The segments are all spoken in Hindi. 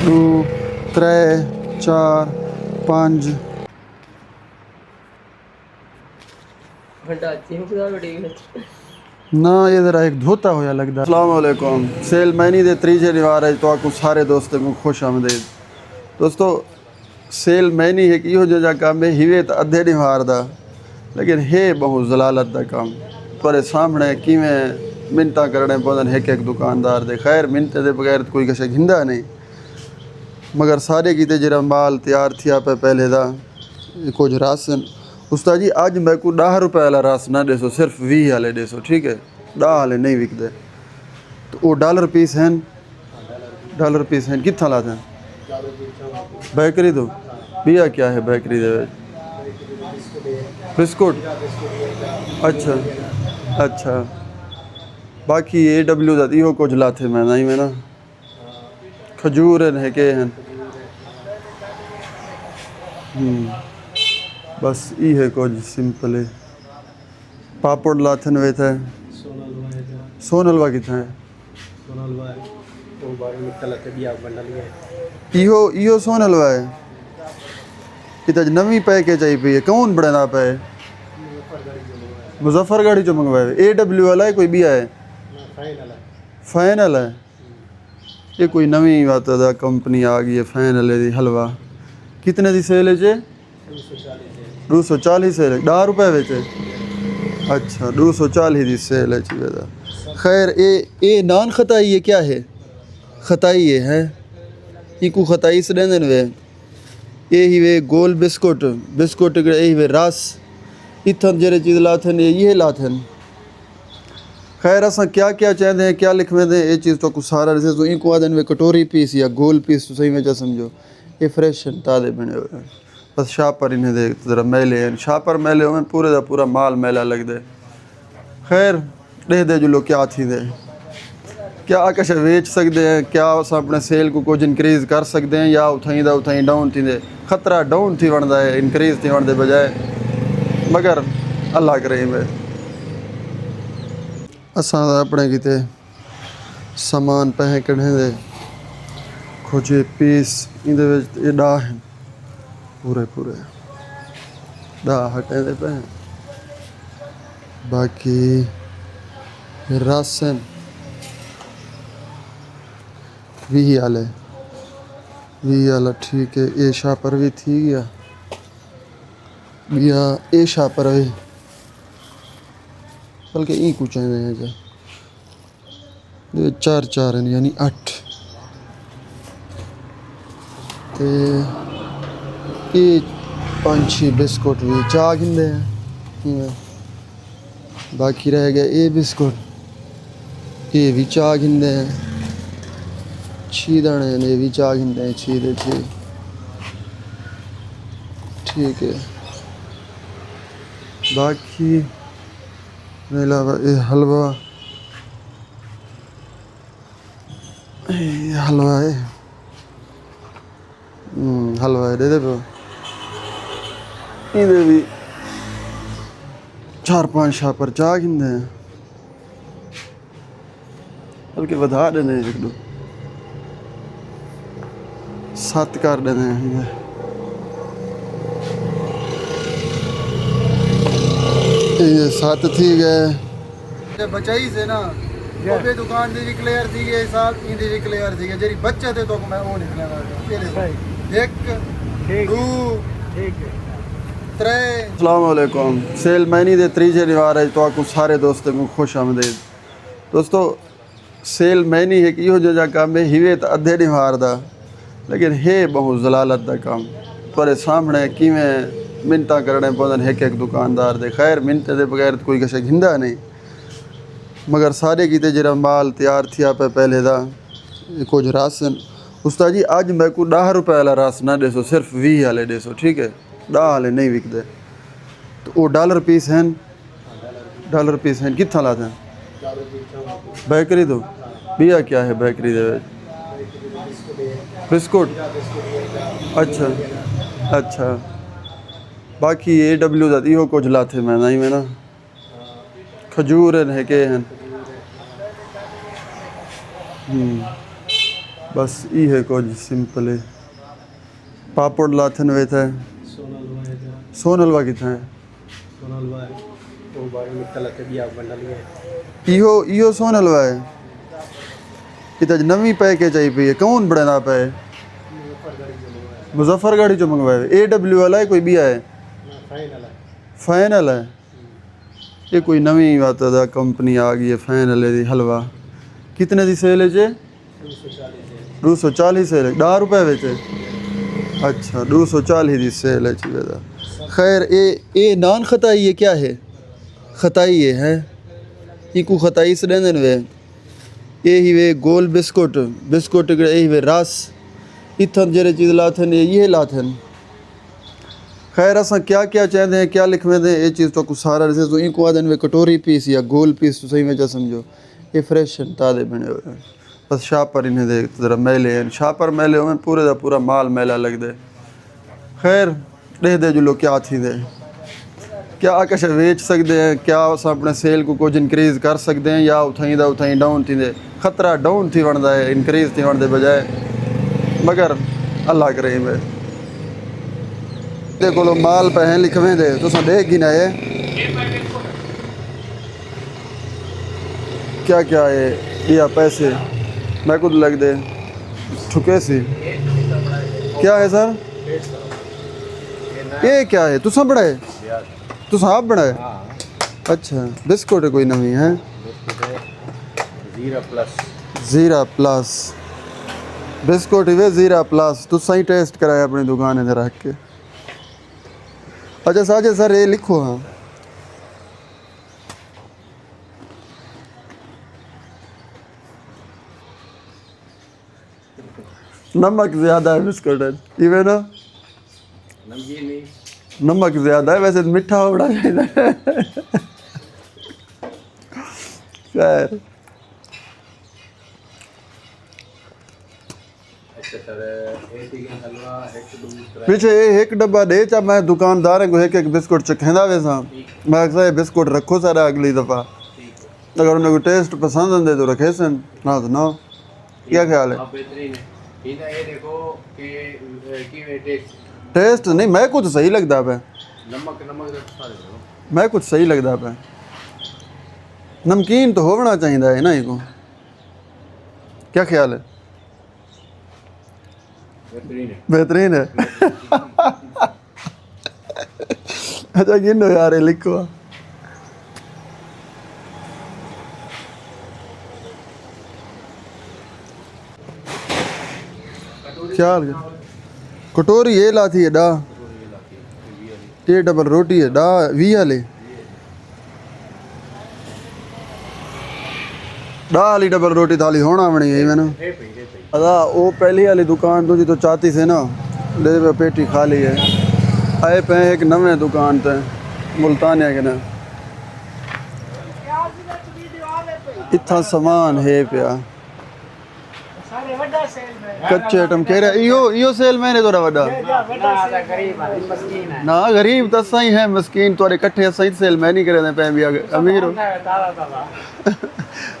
दो त्रै चार पाँच ना ये जरा एक धोता होया लगता। अस्सलाम वालेकुम। सेल मैनी दे त्रीजे निवार है तो आपको सारे दोस्तों को खुश आमदेद। दोस्तों सेल मैनी एक इहो जो काम है हिवे तो अद्धे निवार दा लेकिन है बहुत जलालत दा काम पर सामने किवें मिन्नतां करने पौंदन एक एक दुकानदार दे। खैर मिन्नत दे बगैर कोई किसे घिंदा नहीं मगर सारे किते जरा माल तैयार थिया पे पहले दा कुछ राशन उस्ताद जी अज मैं को 10 रुपए वाला राशन ना देसो सिर्फ 20 वाले देसो ठीक है 10 वाले नहीं विकदे तो वो डॉलर पीस हैं डॉलर पीस हैं कितना लाते हैं बेकरी तो भैया क्या है बेकरी दे बिस्कुट अच्छा अच्छा बाकी AW दा इहो कुछ लाते मैं नहीं में ना खजूर है के हैं बस ये है कुछ सिंपल है पापड़ लाथन वे थे सोनलवा कितना है इहो सोनलवा है कितना नवी पैकेज आई पी है कौन बड़ा पे मुजफ्फरगढ़ ही जो मंगवाए AW वाला है कोई भी है फाइनल है ये कोई नवी बात है कंपनी आ गई है फाइनल है हलवा कितने दी सेल है जे 240 सेल है 10 रुपए बेचे अच्छा 240 दी सेल है चीज़ खैर ये नान खताई ये क्या है खताई ये है इको खताई से देने वे ये ही वे गोल बिस्कुट बिस्कुट ये वे रस इतन जरे चीज़ लाथन ये लाथन खैर असा क्या क्या चाहते हैं क्या लिखवे दें ये चीज़ तो कुछ सारा जैसे तो इनको आदन वे कटोरी पीस या गोल पीस तो सही में जा समझो ये फ्रेश ताज़े बने हुए हैं बस शापर इन्हें देख ज़रा मैले हैं शापर मैले हुए पूरे का पूरा माल मेला लग दे खैर दे दे जो लोग क्या थी दे क्या कुछ बेच सकते हैं क्या अस अपने सेल को कुछ इनक्रीज़ कर सकते हैं या उठाई डाउन थी दे खतरा डाउन थी वनदा है इनक्रीज़ थी वन दे बजाय मगर अल्लाह करे में असा अपने किते सामान पैसे कढ़े दे कुछ पीस ये डा हैं पूरे पूरे डा हटे दे पे बाकी राशन 20 वाला ठीक है ए शापर भी थी गया भैया ए शापर है बल्कि ई कुछ हैं जो 4 हैं यानी 8 ते ये 5-6 बिस्कुट भी चाह गिंदे हैं बाकी रह गया ये बिस्कुट ये भी चाह गिंदे हैं 6 दाने ये भी चाह गिंदे हैं 6 दे 6 ठीक है बाकी अलावा ये हलवा है हलवा है दे दे इधर भी 4-5 शापर चाह गिंदे हैं बल्कि बधा देने एक दो 7 कर देने हैं ये 7 थी गए बचाई से ना वो भी दुकान दी क्लियर थी गए साहब इंदी भी क्लियर थी गए जेरी बच्चे थे तो मैं वो निकलने वाला 1 2 3 अस्सलाम वालेकुम। सेल मैनी दे त्रीजे निवार है तो आपको सारे दोस्तों को खुश आमदेद। दोस्तों सेल मैनी एक इहो जो काम है हिवे तो अद्धे निवार दा लेकिन है बहुत जलालत दा काम पर सामने किवें मिन्नतां करने पौंदन एक एक दुकानदार दे। खैर मिन्नत दे बगैर कोई किसे घिंदा नहीं मगर सारे किते जरा माल तैयार थिया पे पहले दा कुछ राशन उस्ताद जी अज मैं को 10 रुपए वाला राशन ना देसो सिर्फ 20 वाले देसो ठीक है 10 वाले नहीं विकदे तो वो डॉलर पीस हैं कितना लाते हैं बेकरी तो भैया क्या है बेकरी दे बिस्कुट अच्छा अच्छा बाकी AW दा इहो कुछ लाथे मैं नहीं में ना खजूर है के हैं बस ये है कुछ सिंपल है। पापड़ लाथन वे थे सोन हलवा कितना है इहो सोन हलवा है इतना नवी पैकेज आई पई है कौन बड़ा पे मुजफ्फरगढ़ जो मंगवाए AW वाला है कोई भी है फाइनल है ये कोई नवी बात है कंपनी आ गई है फाइनल है हलवा कितने दी सेल है जे 240 सेल है 10 रुपए बेचे अच्छा 240 दी सेल है चीज़ खैर ये नान खताई है क्या है खताई है इको खताई से देंदन वे ये ही वे गोल बिस्कुट बिस्कुट ये वे रस इथन जरे चीज़ लाथन ये लाथन खैर असा क्या क्या चाहते हैं क्या लिखवे दें ये चीज़ तो कुछ सारा जैसे तो इनको आदन वे कटोरी पीस या गोल पीस तो सही में जा समझो ये फ्रेश ताज़े बने हुए हैं बस शापर इन्हें देख ज़रा मैले हैं शापर मैले हुए पूरे का पूरा माल मैला लग दे खैर दे जो लोग क्या थी दे क्या कुछ बेच सकते हैं क्या अस अपने सेल को कुछ इनक्रीज़ कर सकते हैं या उठाई डाउन थी दे खतरा डाउन थी वणदा है इनक्रीज़ थी वणदे बजाय मगर अल्लाह करे में देखो लो माल पे हैं लिखवें दे तो देख गिना है क्या क्या है या पैसे मैं खुद लग दे ठुके सी क्या है सर ये क्या है तुसा बड़ा है तुसा आप बड़ा है अच्छा बिस्कुट है कोई नवी है ज़ीरा प्लस बिस्कुट वे ज़ीरा प्लस तो सही टेस्ट कराया अपनी दुकान है रख के अच्छा साजे सर ये लिखो हाँ नमक ज़्यादा है बिस्कुट है इवे ना नमक ज़्यादा है वैसे मीठा बड़ा चाहिए खैर पीछे एक डब्बा दे चा मैं दुकानदार को एक बिस्कुट चखेंदा वैसा मैं अक्सर बिस्कुट रखो सारा अगली दफ़ा अगर उन्हें को टेस्ट पसंद आंदे तो रखे सन ना तो ना क्या ख्याल है टेस्ट नहीं मैं कुछ सही लगता पे मैं कुछ सही लगता पे नमकीन तो होना चाहिए है ना इको क्या ख्याल है बेहतरीन है अच्छा गिनो यार लिखो क्या कटोरी ये लाती है डा ये डबल रोटी है डा 20 वाले डा वाली डबल रोटी थाली होना बनी है मैंने अदा वो पहली वाली दुकान तो जी तो चाहती से ना दे पेटी खाली है आए पे एक नवे दुकान ते मुल्तानिया के ना इतना सामान है पिया कच्चे आइटम कह रहे इो सेल मैंने थोड़ा वड्डा ना गरीब तो सही है मस्कीन थोड़े कट्ठे सही सेल मैं नहीं करे पे भी अमीर हो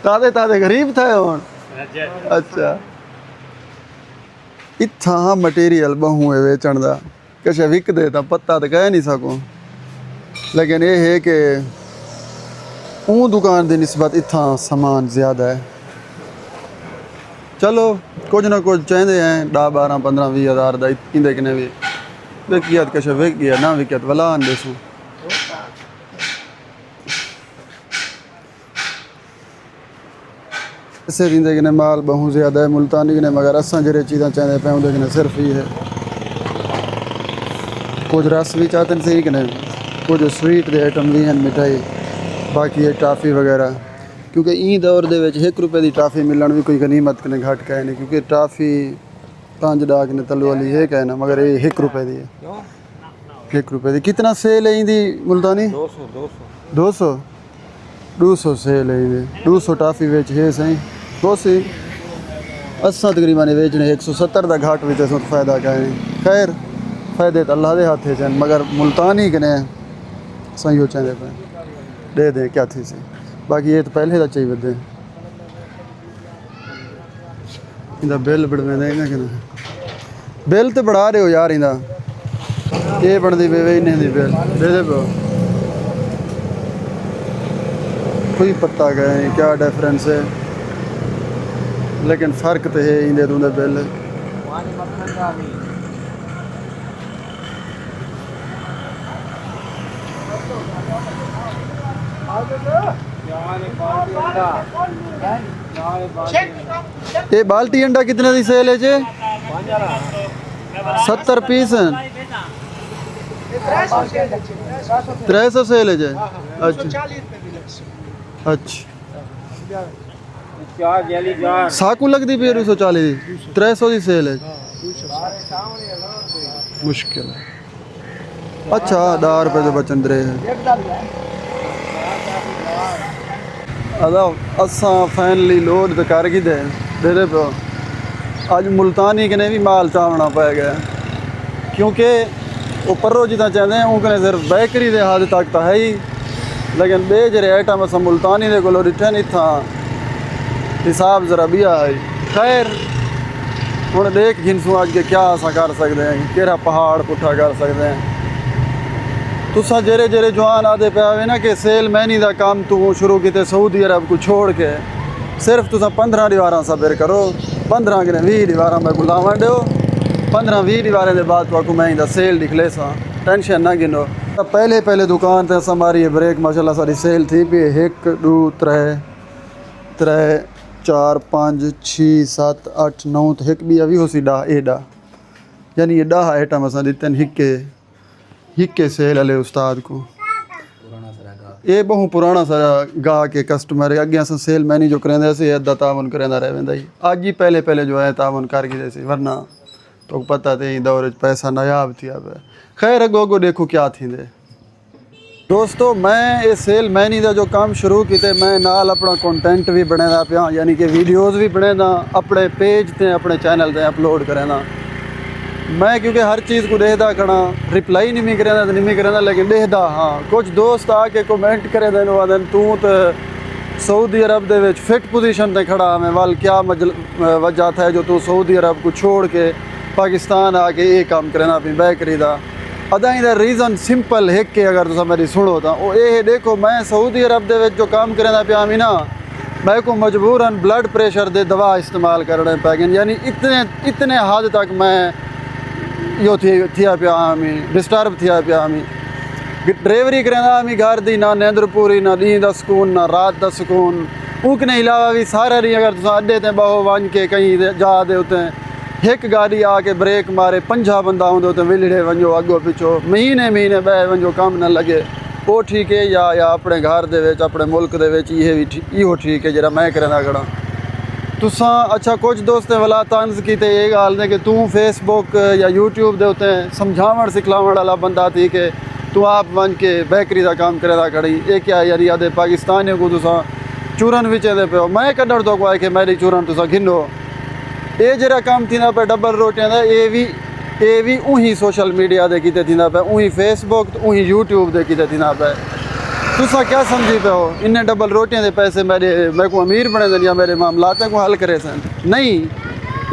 ताज़े ताज़े गरीब थे हुन अच्छा इतना मटीरियल बहु है बेचण का किश विकदे तो पता तो कह नहीं सको लेकिन ये है कि ऊँ दुकान की निस्बत इतना सामान ज़्यादा है चलो कुछ ना कुछ चाहते हैं 10 12 15 20 हज़ार का इंदे कने भी विकिया किश विक गया ना विकिया तो भला आंदे सो इसे दींदे कने माल बहुत ज़्यादा है मुल्तानी कने मगर असा जरे चीज़ा चाहते पे उनके कने सिर्फ ही है कुछ रस भी चाहते हैं सही कने कुछ स्वीट के आइटम भी हैं मिठाई बाकी है टाफ़ी वगैरह क्योंकि ई दौर दे विच 1 रुपए की टाफ़ी मिलन भी कोई गनीमत कने घट कहे नहीं क्योंकि टाफ़ी 5 डाक ने तलू वाली है कहना मगर ये 1 रुपए की है 1 रुपए की कितना सेल है इंदी मुल्तानी 200 सेल है 200 टाफ़ी बेच है सही दोसी असा तकरीबन बेचने 170 का घाट भी तो फ़ायदा कहें खैर फ़ायदे तो अल्लाह के हाथ चन मगर मुल्तानी कने सही हो चाहे पे दे दें क्या थी सी बाकी ये तो पहले का चाहिए बदे इंदा बिल बढ़वेंदा इन्हें कि बिल तो बढ़ा रहे हो यार इंदा ये बनती पे इन्हें दी बिल दे दे पे कोई पता गए क्या डिफरेंस है लेकिन फ़र्क तो है इंदे दूंदे बिल ये बाल्टी अंडा कितने की सेल है जे 70 पीस हैं 300 सेल है जे अच्छा अच्छा साकू लगती पी 240 300 की सेल है मुश्किल है अच्छा 10 रुपए तो बचन रहे हैं अदा असा फाइनली लोड तो कर गए दे पे अज मुल्तानी कने भी माल चावना पै गया क्योंकि उपरों जितना चाहते हैं उनकने सिर्फ बेकरी के हद तक तो है ही लेकिन बे जरे आइटम अस मुल्तानी के को रिटर्न इतना हिसाब जरा भी है खैर हूँ देख घिनसू अज के क्या असा कर सकते हैं केड़ा पहाड़ पुट्ठा कर सकते हैं तुसा जेरे जेरे जवान आदे पे आवे ना कि सेल मैनी का काम तू शुरू किते सऊदी अरब को छोड़ के सिर्फ तुसा 15 दीवार सबर करो 15 के 20 दीवार मैं को लावन दो 15-20 दीवारें के बाद तो मैं इंदा सेल निकले सा टेंशन ना गिनो पहले पहले दुकान ते हमारी ब्रेक माशाल्लाह सारी सेल थी भी 1 2 3 3 4 5 6 7 8 9 तो एक भी अभी हो सी डा एडा यानी ये 10 आइटम असा दिते हिक्के सेल वाले उस्ताद को ये बहु पुराना सारा गा के कस्टमर अगे अस सेल मैनी जो करेंदे सी अद्धा तावन करेंदा रह वेंदा ही अज ही पहले पहले जो है तावन कर गए सी वरना तो पता ते दौर पैसा नायाब थी अब खैर अगो देखो क्या थी दे दोस्तों मैं ये सेल मैनी का जो काम शुरू किए मैं नाल अपना कंटेंट भी बनेदा पिया यानी कि वीडियोज़ भी बनेदा अपने पेज ते अपने चैनल ते अपलोड करेंदा मैं क्योंकि हर चीज़ को देखदा खड़ा रिप्लाई नहीं करेंदा तो नहीं करेंदा लेकिन देखदा हाँ कुछ दोस्त आके कमेंट करे देन वादन तू तो सऊदी अरब दे विच फिट पोजीशन ते खड़ा मैं वाल क्या वजह था जो तू सऊदी अरब को छोड़ के पाकिस्तान आके ये काम करना अपनी बेकरी का अदा इहदा रीज़न सिंपल है कि अगर तुम मेरी सुनो तो वो ये देखो मैं सऊदी अरब दे विच जो काम करना पिया मी ना मैं को मजबूरन ब्लड प्रेशर दे दवा इस्तेमाल करने पै गए यानी इतने हद तक मैं यो थिया पिया मी डिस्टर्ब थिया पिया मी ड्राइवरी करेंदा मी घर दी ना नींदर पूरी ना दी दा सुकून ना रात दा सुकून उकने अलावा भी सारा दी अगर तुम अड्डे ते बहो वन के कहीं जा दे उते एक गाड़ी आके ब्रेक मारे 50 बंदा होंदे तो विलड़े वञो अगो पिछो महीने बह वञो काम न लगे वो ठीक है या अपने घर दे विच अपने मुल्क दे विच ये भी इहो ठीक है जरा मैं करना खड़ा तुसा अच्छा कुछ दोस्तें वाला तंज की ये गाल ने कि तू फेसबुक या यूट्यूब दे उते समझावण सिखलावण वाला बंदा थी कि तू आप वन के बेकरी का काम करेदा खड़ी ये क्या यार याद पाकिस्तानियों को तुसा चूरन विचे दे पे मैं कढ़ण तो को है कि मेरी चूरन तुसा घिनो ये जरा काम थी पे डबल रोटियां दा ये भी उही सोशल मीडिया दे किते थी पे उही फेसबुक तो उही यूट्यूब दे किते थी पे तुसा क्या समझी पे हो इन्हें डबल रोटियां दे पैसे मेरे को अमीर बने देन या मेरे मामलात को हल करे सन नहीं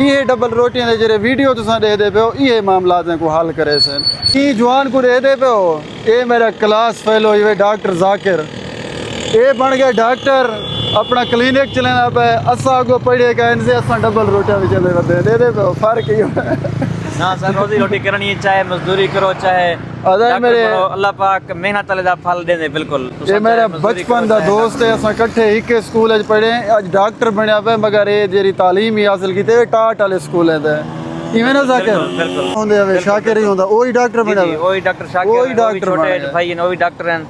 ये डबल रोटियां दे जरे वीडियो तुसा दे पे हो ये मामलात को हल करे सन ये जवान को दे पे हो ये मेरा क्लास फेलो ये डॉक्टर जाकिर ये बन गया डॉक्टर अपना क्लिनिक चलाना पे असा को पढ़े का इनसे असा डबल रोटियां भी चले दे पे हो फर्क ही ना सर रोजी रोटी करनी चाहे मजदूरी करो चाहे अदा मेरे अल्लाह पाक मेहनत वाले दा फल देंदे बिल्कुल ये मेरा बचपन दा दोस्त है असा इकट्ठे एक स्कूल च पढ़े अज डॉक्टर बनया पे मगर ये जेरी तालीम ही हासिल कीते टाट वाले स्कूल है इवें ना जाकिर होंदे हवे शाकिर ही होंदा ओही डॉक्टर बनया ओही डॉक्टर शाकिर ओही डॉक्टर छोटे भाई ने ओही डॉक्टर हैं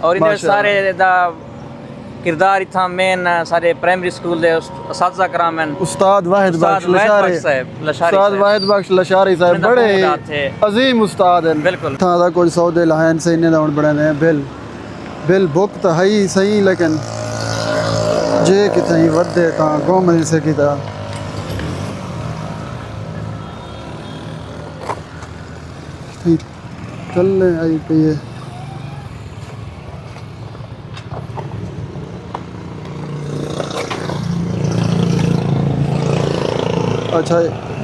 और इधर सारे दा किरदार इतना मेन सारे प्राइमरी स्कूल दे उस्ताद कराम हैं उस्ताद वाहिद बख्श लशारी साहब बड़े अजीम उस्ताद हैं बिल्कुल था दा कोई सौदे लाइन से इन्ने दाउन बने ने बिल बुक तो है ही सही लेकिन जे कितनी वधे ता गोमल से किता चलने आई पई है अच्छा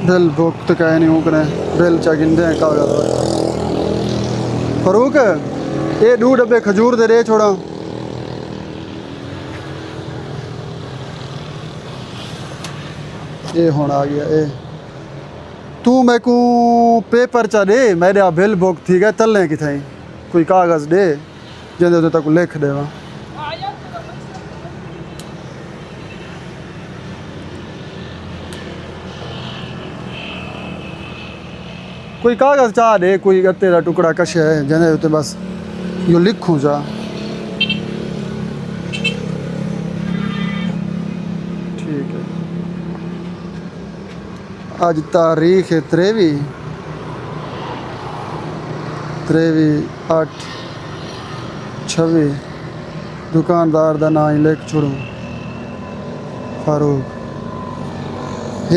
बिल भुगत कहे नहीं उकने बिल चा गिनदे कागज फरूक ये 2 डब्बे खजूर दे छोड़ा ये हुण आ गया ये तू मैं को पेपर चा दे मेरा बिल बुक थी गया तले किथे कोई कागज दे जिंदे तो तक लिख देवा कोई कागज चाह दे कोई गत्ते का टुकड़ा कश है जिंदे उत्ते बस यो लिखूं जा ठीक है आज तारीख है 23 8/26 दुकानदार का नाम ही लिख छोड़ू फारूक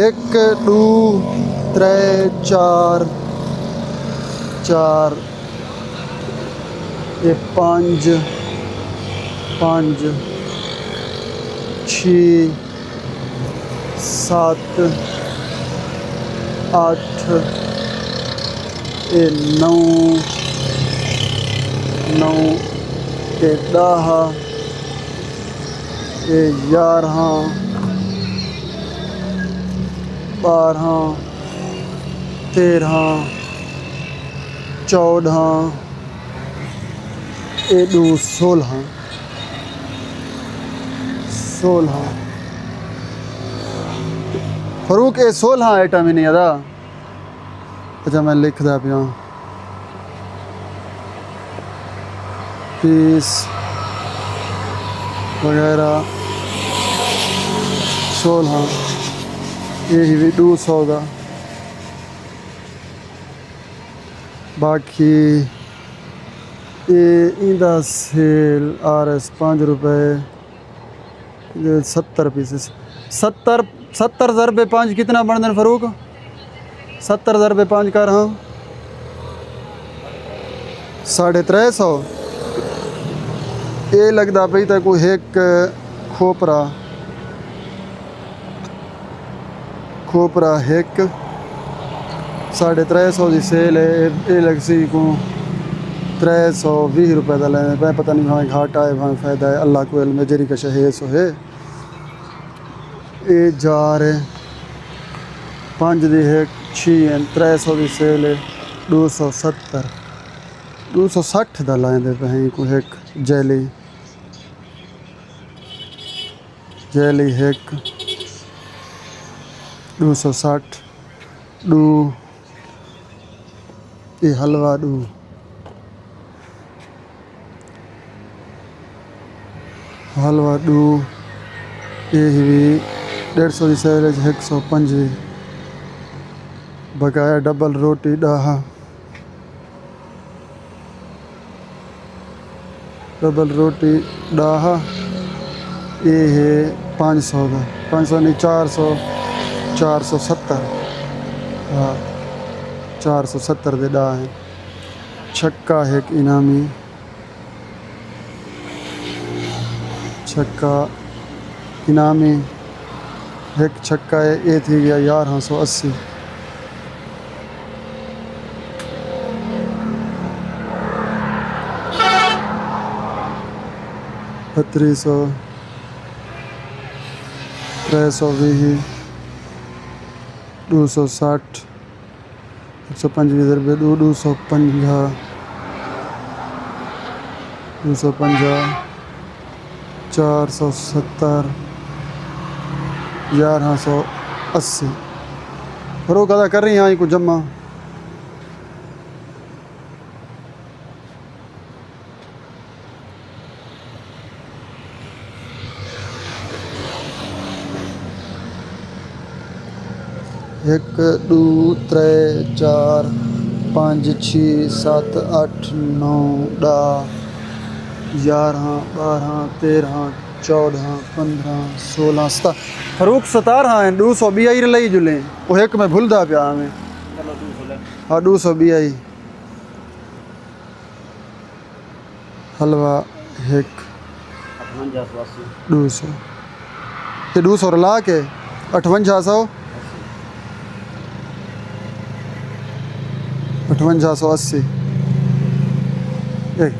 1 2 3 4 4 ये 5 5 6 7 8 ये 9 9 ये 10 ये 11 12 13 14 ये 16 फरूक ये 16 आइटम ही नहीं अदा अच्छा मैं लिखदा पिया पीस वगैरह 16 ये भी 200 का बाकी ये इंदा सेल RS 5 रुपए 70 पीसेस 70 रुपये 5 कितना बन दें फरूक 70 रुपये 5 कर हाँ 350 ये लगता पई तो कोई एक खोपरा एक 350 की सेल है ये लग सी को 320 रुपए का लेने पे पता नहीं भाई घाटा है भाई फायदा है अल्लाह को इल्म है जेरी का शहे सो है ये जार है 5 दी है 6 300 की सेल है 260 का लाए पे हैं को एक जेली एक 260 डू ये हलवा डू ये भी 150 की सेल है 105 बकाया डबल रोटी डाहा ये है 500 का 500 नहीं 470 हाँ 470 दे डा है छक्का है एक इनामी एक छक्का है ये थी गया 1180 300 320 260 125 रुपये 250 470 1180 फरोख अदा कर रही हैं को जमा एक 2 3 4 5 6 7 8 9 10 11 12 13 14 15 16 17 फरूक 17 हैं 220 लई जुले वो एक में भूलदा पिया में हाँ 220 हलवा एक 200 ये 200 रला के 5800 5880 एक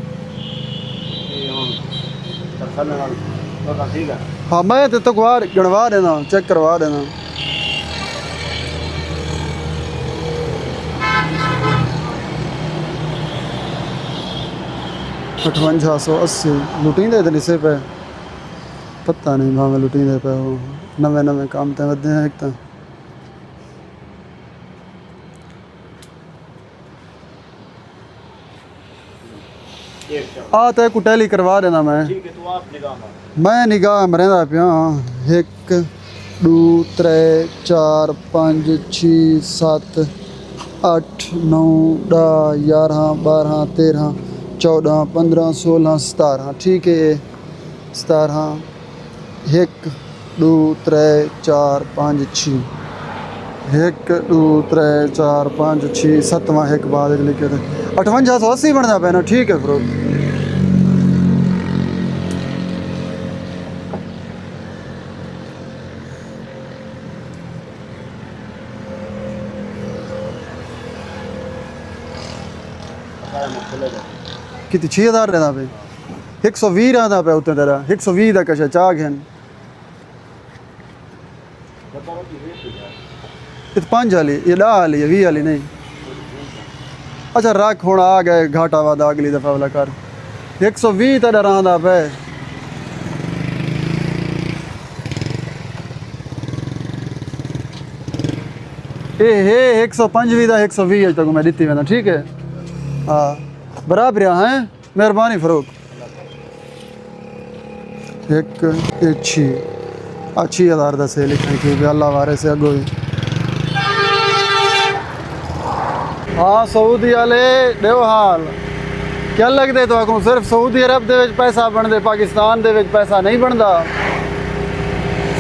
हाँ मैं तो तकवार गणवा देना चेक करवा देना 5880 लुटींदे ते निसे पे पता नहीं भावे लुटींदे पे हो नवे नवे काम ते वधे हैं एक तो आ तो कुटेली करवा देना मैं मैं निगाह मरेंदा पिया 1 2 3 4 5 6 7 8 9 10 11 12 13 14 15 16 17 ठीक है 17 1 2 3 4 5 6 1 2 3 4 5 6 7वां एक बाद एक लिखे थे 5880 बनता पे ना ठीक है फिर कितनी 6000 रहता पे 120 रहता पे उतने तेरा 120 का कशा चाक है ये 5 वाली ये 10 वाली है 20 वाली नहीं अच्छा रख होना आ गए घाटा वादा अगली दफा वाला कर 120 तेरा रहता पे ये 125 का 120 तक मैं दी मैं ठीक है हाँ बराबर हैं मेहरबानी फरोख एक अच्छी 6000 का से लिखने की अल्लाह वारे से अगो ही हाँ सऊदी वाले देव हाल क्या लगते तो आखो सिर्फ सऊदी अरब दे विच पैसा बनते पाकिस्तान दे विच पैसा नहीं बनता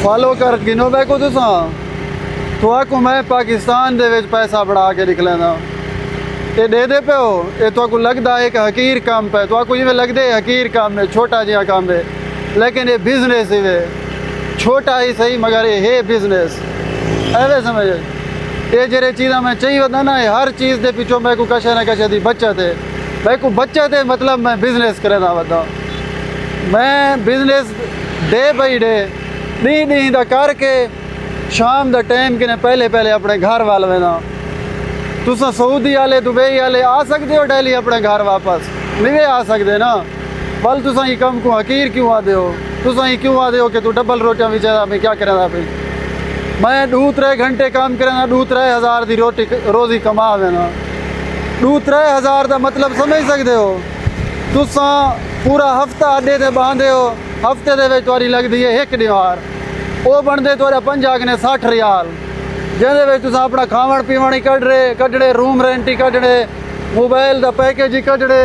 फॉलो कर गिनो बैको तुसा तो आखो मैं पाकिस्तान दे विच पैसा बढ़ा के लिख लेना ये दे पे हो ये तो लगता है एक हकीर काम पे तो आपको जिम्मे लगते है हकीर काम है छोटा जिहा काम है लेकिन ये बिजनेस ही है छोटा ही सही मगर ये है बिजनेस ऐसे समझ ये जेरे चीज़ा मैं चाहिए होता ना हर चीज़ के पिछों मैं को कशे ना कशे की बचत है मैं को बचत है मतलब मैं बिजनेस करें बता मैं बिजनेस डे बाई डे दी दा करके शाम का टाइम कि पहले पहले अपने घर वाल वेना तुसा सऊदी वाले दुबई वाले आ सकते हो डेली अपने घर वापस नहीं आ सकते ना बल तुसा ही कम को हकीर क्यों आते हो तुसा ही क्यों आते हो कि तू डबल रोटियां बेचा मैं क्या करें भाई मैं 2-3 घंटे काम करें 2-3 हज़ार की रोज़ी कमा देना 2-3 हज़ार का मतलब समझ सकते हो तुसा पूरा हफ्ता अड्डे से बहांदे हो हफ्ते दे तुहारी लगती है 1 दीवार वो बनते तुहारे 50-60 रियाल जिहदे तुसा अपना खावन पीवन ही कढ़ने रूम रेंट ही कढ़ने मोबाइल का पैकेज ही कढ़ने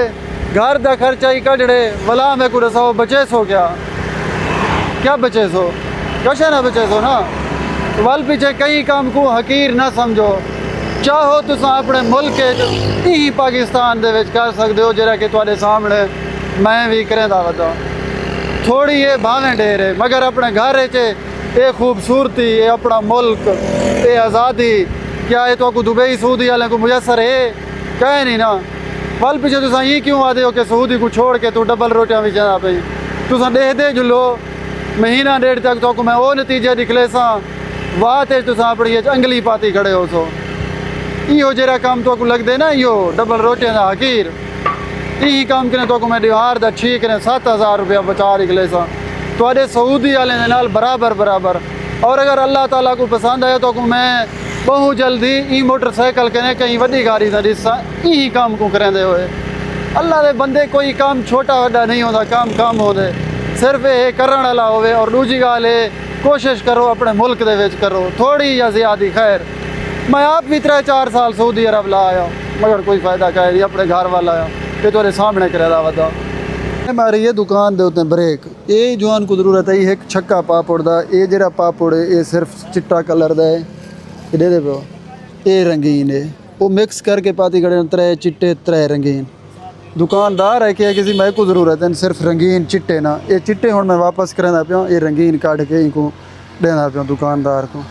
घर का खर्चा ही कढ़ने वला मैं को दसाओ बचे सो क्या बचे सो कशा ना बचे सो ना वल पीछे कई काम को हकीर ना समझो चाहो तुसा अपने मुल्क ही पाकिस्तान दे विच कर सकते हो जरा कि तुहाडे सामने मैं भी करेंदा वदा थोड़ी ये भावें ढेर है मगर अपने घर ये खूबसूरती ये अपना मुल्क ये आज़ादी क्या ये तो को दुबई सऊदी वाले को मुयसर है कहे नहीं ना वल पीछे तुसा ये क्यों आते हो कि सऊदी को छोड़ के तू डबल रोटियां भी जाना पई तुसा दे जुलो महीना डेढ़ तक तो मैं वो नतीजे निकले सा वाह ते तुसा अपनी अंगली पाती खड़े हो सो इहो जरा काम तो को लगदे ना इहो डबल रोटियां दा हकीर यही काम करें तो मैं दिहार दा ठीक ने 7000 रुपया बचा निकले सा तुहाडे सऊदी वाले दे नाल बराबर और अगर अल्लाह ताला को पसंद आया तो मैं बहुत जल्दी ई मोटरसाइकिल कने कहीं वड्डी गाड़ी दा दिसा यही काम को करेंदे होए अल्लाह दे बंदे कोई काम छोटा वड्डा नहीं होता काम होंदे सिर्फ ये करने वाला होवे और दूजी गाल कोशिश करो अपने मुल्क दे विच करो थोड़ी या ज़्यादा खैर मैं आप भी 3-4 साल सऊदी अरब ला आया मगर कोई फ़ायदा कह नहीं अपने घर वाला आया ये तेरे सामने करेदा वदा हमारी ये दुकान दे उत्ते ब्रेक ये जवान को जरूरत है एक छक्का पापड़ दा ये जरा पापड़ ये सिर्फ चिट्टा कलर दा है ये दे पे ये रंगीन है वो मिक्स करके पाती खड़े 3 चिट्टे 3 रंगीन दुकानदार है कि किसी मैं को ज़रूरत है सिर्फ रंगीन चिट्टे ना ये चिट्टे हुण मैं वापस करेंदा पिया ये रंगीन काट के इनको देना पिया दुकानदार को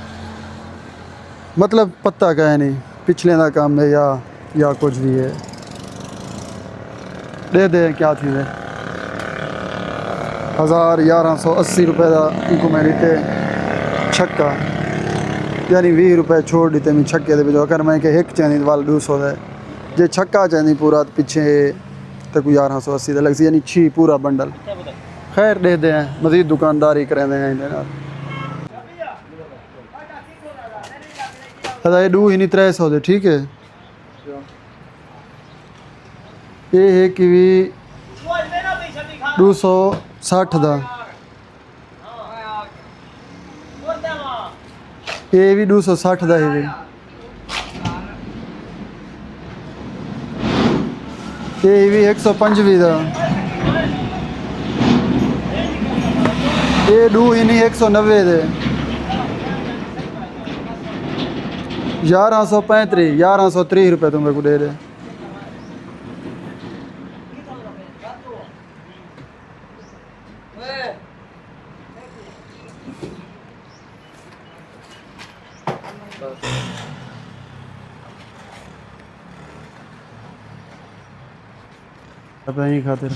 मतलब पता कहे नहीं पिछले का काम है या या कुछ भी है, दे दे क्या थी वे 1180 रुपए का इनको मैं दिते छक्का, यानी 20 रुपए छोड़ दिते मैं छक्के दे अगर मैं के एक चैनी वाल 200 है जे छक्का चैनी पूरा पीछे तो कोई 1180 लग सी, यानी 6 पूरा बंडल। खैर दे दे मजीद दुकानदारी करेंदे हैं इनके नाल। ये 2 ही नहीं 300 दे, ठीक है। ये है कि 260 दा, ये भी 260 दा है, ये भी 125 दा, ये 2 ही नहीं 190 दे, 1130 रुपए तुम मेरे को दे दे। अपनी खातिर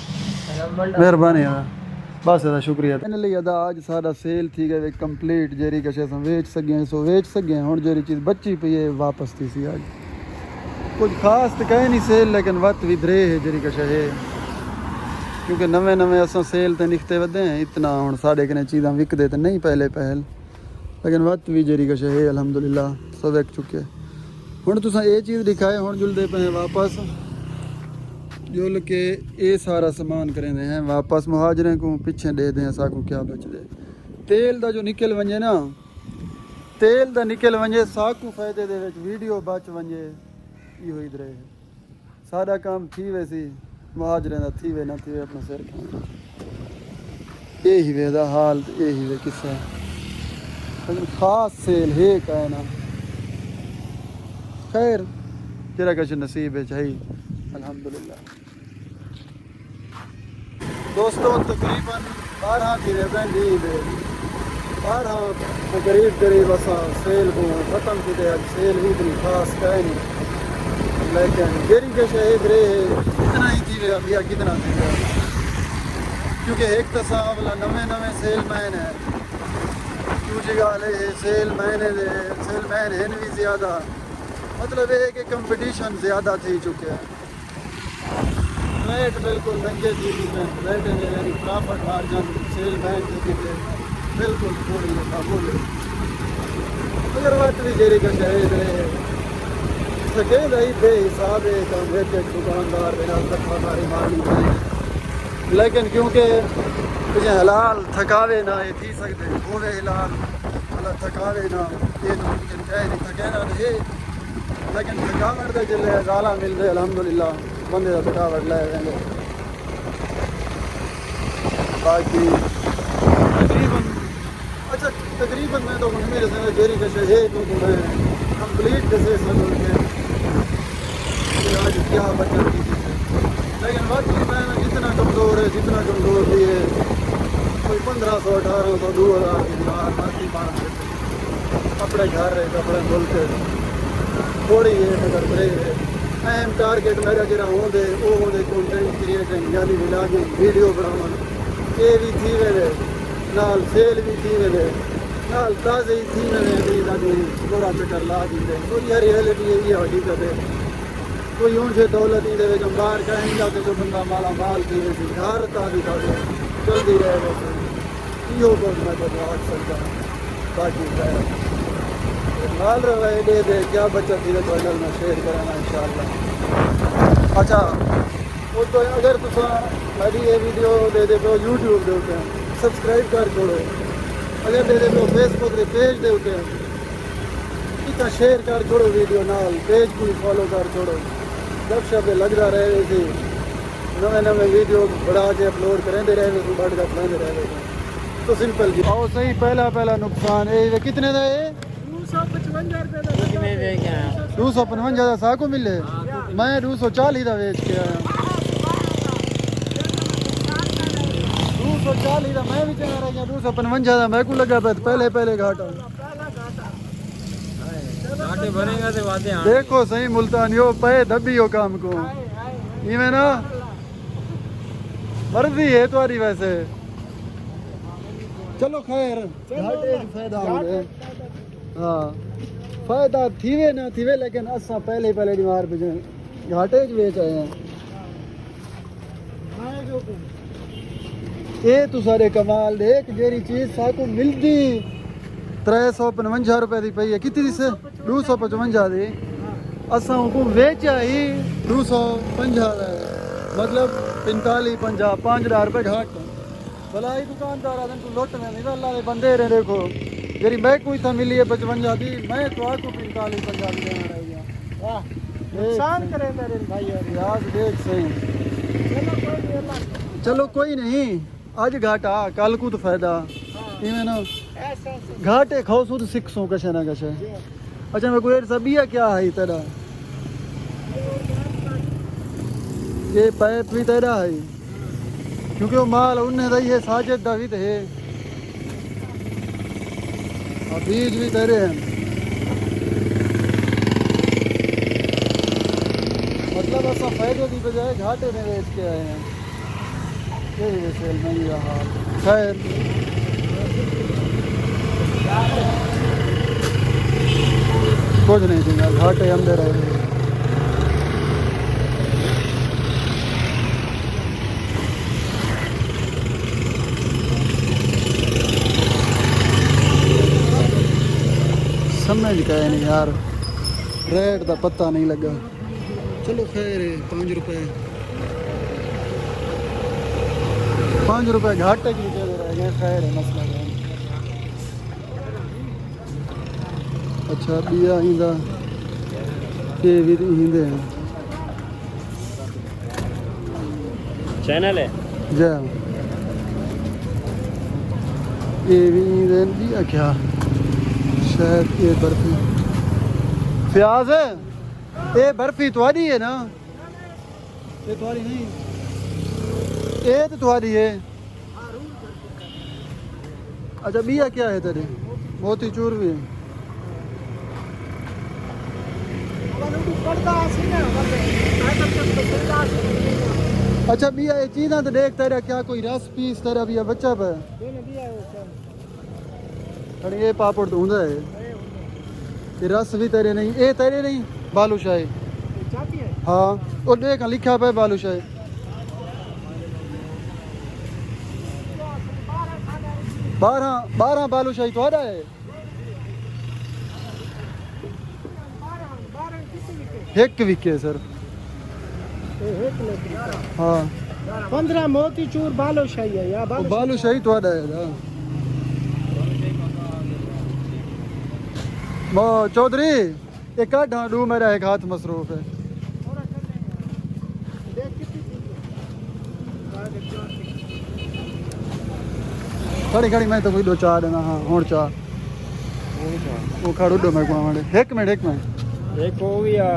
मेहरबानी है, बस अदा शुक्रिया। फाइनली अदा आज सारा सेल थी गए कंप्लीट, जेरी कशे अस वेच सकें सो वेच सकें। हुण जेरी चीज़ बची पई है वापस थी सी। आज कुछ खास तो कहे नहीं सेल, लेकिन वत भी दरे है जेरी कशे है, क्योंकि नवे नवे अस सेल ते निकते वधे हैं इतना। हुण साढ़े कने चीज़ां विकदे तो नहीं पहले पहल, लेकिन वत भी जेरी कशे है अलहमदुलिल्लाह सब विक चुके। हुण तुसां ये चीज़ दिखाए, हुण जुलदे पे वापस जुल के ये सारा सामान करेंदे हैं वापस मुहाजरें को पिछे दे दें असा को क्या बच दे। तेल दा जो निकल वंजे ना, तेल दा निकल वंजे साकू फायदे दे विच वीडियो बच वंजे, इहो ही रहे सारा काम थी वैसी मुहाजरें दा थी वे ना थी वे अपना सिर खाना। ये ही वे दा हाल, ये ही वे किस्सा, लेकिन खास सेल है का ना। खैर तेरा कुछ नसीब है चाहिए अल्हम्दुलिल्लाह। दोस्तों तकरीबन 12 की रेबेंडी दे 12 करीब असा सेल को ख़त्म की दे। सेल भी इतनी खास कहे नहीं, लेकिन जेरी के शहीद रहे इतना ही थी वे अभी कितना थी वे, क्योंकि एक तो साहब नवे नवे सेल मैन है, दूसरी गाल है सेल मैन है भी ज़्यादा, मतलब है कि कंपटीशन ज़्यादा थी चुके हैं। रेट बिल्कुल महंगे थी रेट यानी प्रॉफिट मार्जिन सेल मैन की बिल्कुल थोड़ी बोले। अगर बात भी जेरी का शहीद रहे सके रही बेहिसाब है तो एक दुकानदार बिना तकवादारी मारनी चाहिए, लेकिन क्योंकि तुझे हलाल थकावे ना ये थी सकते होवे हलाल मतलब थकावे ना ये तो मुमकिन कह नहीं थके ना ये, लेकिन थकावट का जिले ज़ाला मिल रहे अल्हम्दुलिल्लाह बंदे का थकावट ले रहेंगे। बाकी तकरीबन अच्छा तकरीबन मैं तो मेरे से जेरी का शहीद हूँ तो मैं कंप्लीट जैसे समझ के आज क्या बचत की थी, लेकिन बाकी मैं जितना कमज़ोर है जितना कमज़ोर भी है कोई 1500 1800 2000 की बाहर बाकी कपड़े घर रहे कपड़े धुल के थोड़ी है मगर बड़े है। अहम टारगेट मेरा जरा होंदे वो होंदे कंटेंट क्रिएशन यानी व्लॉगिंग वीडियो बनावन, ये भी थी वे नाल सेल भी थी वे नाल ताज़े ही थी वे अगली दादी थोड़ा चक्कर ला दी कोई रियलिटी ये हकीकत है। कोई ऊँचे दौलत ही दे बाहर कहीं जाते जो बंदा माला माल की वैसी घर का भी था जल्दी रहे वैसे यो कुछ मैं तो आज सकता बाकी माल रहे दे क्या बचत थी चैनल में शेयर करना इंशाल्लाह। अच्छा वो तो अगर तुम मेरी ये वीडियो दे दे तो यूट्यूब दे होते हैं सब्सक्राइब कर छोड़ो, अगर दे दे तो फेसबुक के पेज दे होते हैं इतना शेयर कर छोड़ो वीडियो नाल पेज भी फॉलो कर छोड़ो, जब शब लगता रहे थी नवे नवे वीडियो बढ़ा के अपलोड करेंगे रहे बढ़ कर बनाते रहे तो सिंपल जी। और सही पहला नुकसान ये कितने का है 255 का साको मिले, मैं 240 का बेच के आया 240 का मैं भी चला रहा 255 का मैं को लगा पे पहले घाटा घाटे भरेगा तो वादे आने देखो सही मुल्तानियो पे दबियो काम को इवें ना मर्जी है तुम्हारी वैसे चलो खैर घाटे फायदा हो गए हाँ फायदा थीवे ना थीवे लेकिन असा पहले बीमार पे घाटे च बेच आए हैं ये तो सारे कमाल देख जेरी चीज साकू मिलती 355 रुपए की पई है कितनी से 255 दी असा को वेचा ही 250 मतलब 45 50 रुपए घाट भलाई दुकानदार आदमी को लुट में नहीं अल्लाह दे बंदे रे देखो जेरी मैं कोई था मिली है 55 दी मैं तो आपको 45 50 देना रह गया वाह नुकसान करे मेरे भाई यार देख सही चलो कोई नहीं आज घाटा कल को तो फायदा इवें ना घाटे खाओ सुध सिख सो कशे ना कशे अच्छा मैं कोई सबिया क्या है तेरा ये पैप भी तेरा है क्योंकि वो माल उन्हें दई है साजिद दाविद है और बीज भी तेरे हैं मतलब ऐसा फायदे की बजाय घाटे में बेच के आए हैं यही सेल में ही रहा खैर कुछ नहीं देगा घाटे अंदर रहे समझ गए नहीं यार रेट का पता नहीं लगा चलो खैर 5 रुपए 5 रुपए घाटे की दे रहे हैं खैर है मसला है अच्छा बिया इंदा के भी इंदे हैं चैनल है जा ये भी इंदे बिया क्या शायद ये बर्फी प्याज है ये बर्फी तुम्हारी है ना ये तुम्हारी नहीं ये तो तुम्हारी है अच्छा बिया क्या है तेरे मोती चूर भी है अच्छा बिया ये चीज़ा तो देख तेरा क्या कोई रस पीस तेरा बिया बच्चा पे अरे ये पापड़ तो ऊंधा है ये रस भी तेरे नहीं ये तेरे नहीं बालूशाही हाँ और देख लिखा पे बालूशाही 12 बालूशाही तो आ रहा है एक विके सर हाँ 15 मोती चूर बालूशाही है या बालूशाही तो आ रहा है ना चौधरी एक ढांडू मेरा एक हाथ मसरूफ है खड़ी खड़ी मैं तो कोई 2 4 देना हाँ हूँ 4 वो खड़ू दो मैं को एक मिनट एक हो गया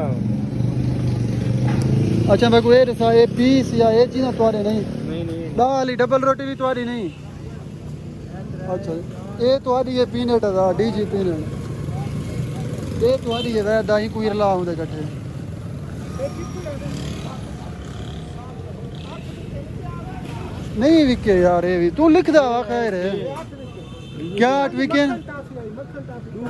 अच्छा मैं को ये पीस या ये चीज़ तुम्हारे नहीं नहीं दाल डबल रोटी भी तुम्हारी नहीं अच्छा ये तुम्हारी ये पीनट है डीजी पीनट ये तुम्हारी है वह दाई कोई रला होंगे कट्ठे नहीं विके यार ये भी तू लिख दा खैर है क्या 8 विके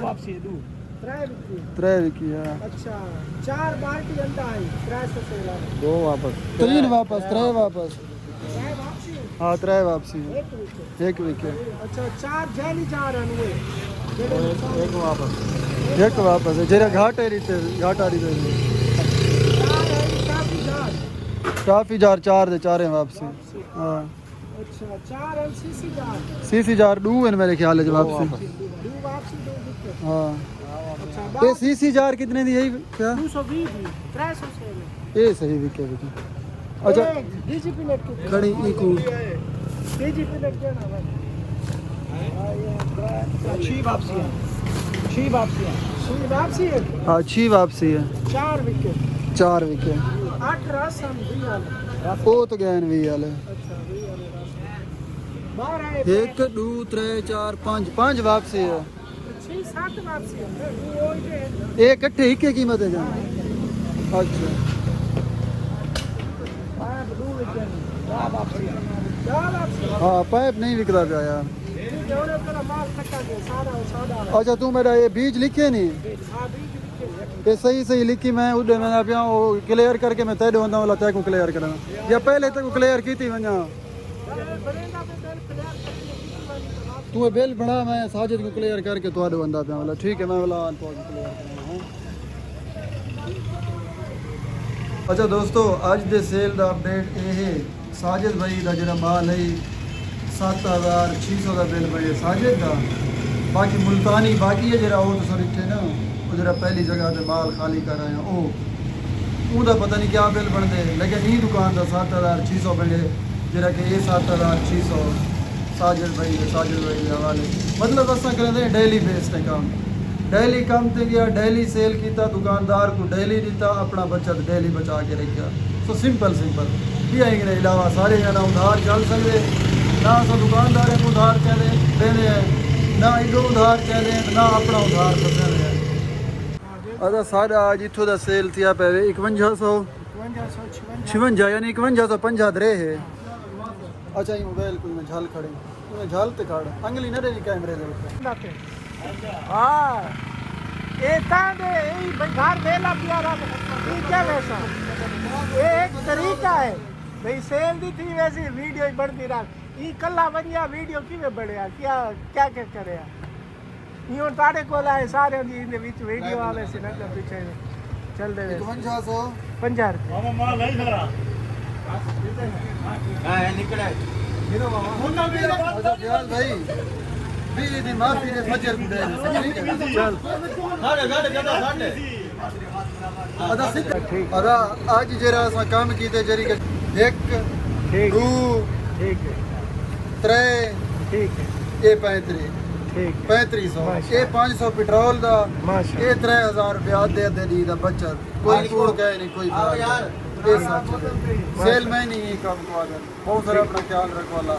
वापसी दू 3 विके यार अच्छा 4 बाल्टी अंडा है 300 से 2 वापस 3 वापस 3 वापस वापसी हाँ 3 वापसी एक 1 विके अच्छा 4 जेली जा रहे हैं एक वापस एक वापस है जेरा घाट है रीते घाट आ रही काफी जार 4 दे 4 वापसी हाँ अच्छा 4 एलसीसी जार सीसी जार 2 है मेरे ख्याल है वापसी दू वापसी दो हाँ अच्छा ये सीसी जार कितने दी यही क्या 220 300 से ये सही विके विके अच्छा डीजीपी नेट की खड़ी इको डीजीपी नेट देना भाई अच्छी वापसी है छी वापसी है हाँ अच्छी वापसी है 4 विकेट 4 विके 8 रन हम भी वाले वो तो गैन भी वाले अच्छा भी वाले बाहर आए 1 2 3 4 5 5 वापसी है नहीं 7 वापसी है वो ये ये इकट्ठे ही की कीमत है जान अच्छा पाइप दो विचन जा वापसी हाँ पाइप नहीं विकदा पिया यार जोड़े तेरा माल खट्टा दे सादा सादा अच्छा तू मेरा ये बीज लिखे नहीं हां बीज लिखे ये सही सही लिखी मैं उड़े मैंने पिया वो क्लियर करके मैं तेरे वंदा वाला तय को क्लियर करना या पहले तक क्लियर की थी वंजा बनेगा पे बेल क्लियर करके तू ये बिल बना मैं साजिद को क्लियर करके तो वंदा पिया वाला ठीक है मैं वाला तो क्लियर करना हां अच्छा दोस्तों आज दे सेल दा अपडेट ये है साजिद भाई दा जरा माल है 7600 का बिल बने साजिद दा बाकी मुल्तानी बाकी है जरा वो तो सर इतने ना वो जरा पहली जगह पे माल खाली कर रहे हैं ओ ਉਹਦਾ ਪਤਾ ਨਹੀਂ ਕਿਆ ਬਿੱਲ ਬਣਦੇ ਲੇਕਿन ਇਹ ਦੁਕਾਨ ਦਾ 7600 ਬਣੇ ਜਿਹੜਾ ਕਿ ਇਹ 7600 ਸਾਜਿਦ ਭਾਈ ਦੇ ਹਵਾਲੇ मतलब असा करेंगे डेली बेस पे काम डेली काम ते गया डेली सेल किया दुकानदार को डेली दिता अपना बचत डेली बचा के रखा सो सिंपल भी आएंगे अलावा सारे जना उधार चल सकते ना सो दुकानदार को उधार चले देने हैं ना इधर उधार चले ना अपना उधार बचने हैं अदा सारा आज इथों का सेल थिया पे 5156 यानी 5150 दरे है अच्छा ये मोबाइल कोई में झल खड़े झल ते खड़ अंगली न रे कैमरे दे ऊपर हां ए तांदे ए घर वेला प्यारा ठीक है वैसा ये एक तरीका है भाई सेल दी थी वैसी वीडियो ही बढ़ती रहा ई कल्ला बढ़िया वीडियो किवे बढ़िया क्या क्या क्या करे यूं ताड़े को लाए सारे दी इन विच वीडियो आवे से ना पीछे चल दे 5150 मामा माल नहीं खरा हां निकले गिरो मामा मुन्ना भी अच्छा ख्याल भाई बीली दी माफी ने फजर को दे ठीक है चल साढ़े ज्यादा साढ़े अदा ठीक अदा आज जरा सा काम कीते जरी के एक ठीक दो ठीक है त्रे ठीक है ये 35 ठीक 3500 ये 500 पेट्रोल दा ये 3000 रुपया दे दी दा बचत कोई कूड़ गए नहीं कोई यार ये सेल में नहीं काम को आ बहुत सारा अपना ख्याल रखवाला